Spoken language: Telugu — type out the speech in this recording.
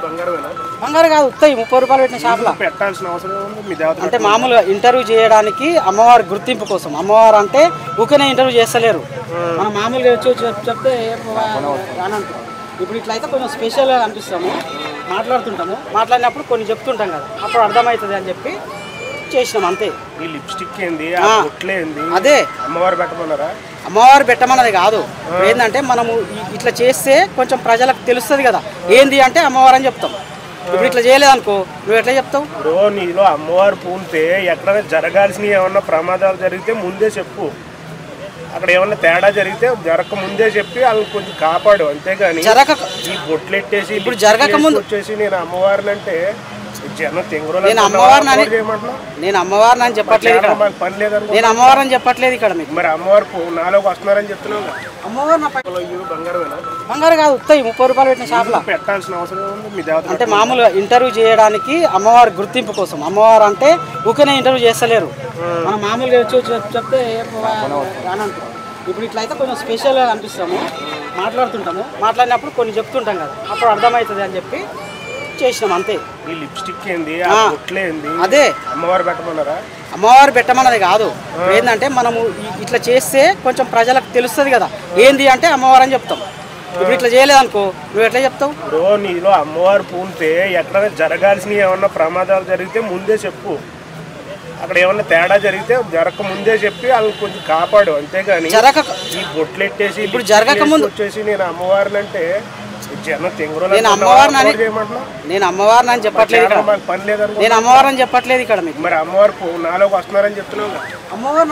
బంగారు కాదు, ఉత్తాయి 30 రూపాయలు పెట్టిన షాప్లో పెట్టాల్సిన అవసరం ఉంది మీ దేవత అంటే మామూలుగా ఇంటర్వ్యూ చేయడానికి అమ్మవారి గుర్తింపు కోసం. అమ్మవారు అంటే ఊకనే ఇంటర్వ్యూ చేస్తలేరు, మనం మామూలుగా వచ్చి చెప్తే రానంటారు. ఇప్పుడు ఇట్లయితే కొంచెం స్పెషల్గా అనిపిస్తాము, మాట్లాడినప్పుడు కొన్ని చెప్తుంటాం కదా, అప్పుడు అర్థమవుతుంది అని చెప్పి చేసినాం అంతే. ఈ లిప్స్టిక్ ఏంది, ఏంది, అదే అమ్మవారు పెట్టమన్నారా? అమ్మవారు పెట్టమన్నది కాదు, ఏంటంటే మనము ఇట్లా చేస్తే కొంచెం ప్రజలకు తెలుస్తుంది కదా ఏంది అంటే అమ్మవారు అని చెప్తాం. ఇప్పుడు ఇట్లా చేయలేదనుకో నువ్వు ఎట్లా చెప్తావు? ఇప్పుడు నీలో అమ్మవారు పూనితే ఎక్కడైనా జరగాల్సినవి ఏమన్నా ప్రమాదాలు జరిగితే ముందే చెప్పు, అక్కడ ఏమన్నా తేడా జరిగితే జరగక ముందే చెప్పి వాళ్ళని కొంచెం కాపాడు, అంతేగాని ఈ బొట్లు ఎట్టేసి ఇప్పుడు జరగక ముందు వచ్చేసి నేను అమ్మవారిని అంటే జనం తెంగురు. నేను అమ్మవారిని అని చెప్పట్లేదు ఇక్కడ, పని లేదని నేను అమ్మవారిని చెప్పట్లేదు ఇక్కడ మీకు. మరి అమ్మవారు నాలోకి వస్తున్నారని చెప్తున్నావు. అమ్మవారు బంగారు కాదు, ఉత్తాయి 30 రూపాయలు పెట్టిన షాప్లో పెట్టాల్సిన అవసరం ఉంది మీ దేవత అంటే మామూలుగా ఇంటర్వ్యూ చేయడానికి అమ్మవారి గుర్తింపు కోసం. అమ్మవారు అంటే ఊకనే ఇంటర్వ్యూ చేస్తలేరు, మనం మామూలుగా వచ్చి చెప్తే రానంటారు. ఇప్పుడు ఇట్లయితే కొంచెం స్పెషల్గా అనిపిస్తాము, మాట్లాడినప్పుడు కొన్ని చెప్తుంటాం కదా, అప్పుడు అర్థమవుతుంది అని చెప్పి చేసినాం అంతే. ఈ లిప్స్టిక్ ఏంది, ఏంది, అదే అమ్మవారు పెట్టమన్నారా? అమ్మవారు పెట్టమన్నది కాదు, ఏంటంటే మనము ఇట్లా చేస్తే కొంచెం ప్రజలకు తెలుస్తుంది కదా ఏంది అంటే అమ్మవారు అని చెప్తాం. ఇప్పుడు ఇట్లా చేయలేదనుకో నువ్వు ఎట్లా చెప్తావు? ఇప్పుడు నీలో అమ్మవారు పూనితే ఎక్కడైనా జరగాల్సినవి ఏమన్నా ప్రమాదాలు జరిగితే ముందే చెప్పు, అక్కడ ఏమన్నా తేడా జరిగితే జరగక ముందే చెప్పి వాళ్ళని కొంచెం కాపాడు, అంతేగాని ఈ బొట్లు ఎట్టేసి ఇప్పుడు జరగక ముందు వచ్చేసి నేను అమ్మవారిని అంటే జనం తెంగురు. నేను అమ్మవారిని అని చెప్పట్లేదు ఇక్కడ, పని లేదని నేను అమ్మవారిని చెప్పట్లేదు ఇక్కడ మీకు. మరి అమ్మవారు నాలోకి వస్తున్నారని చెప్తున్నావు. అమ్మవారు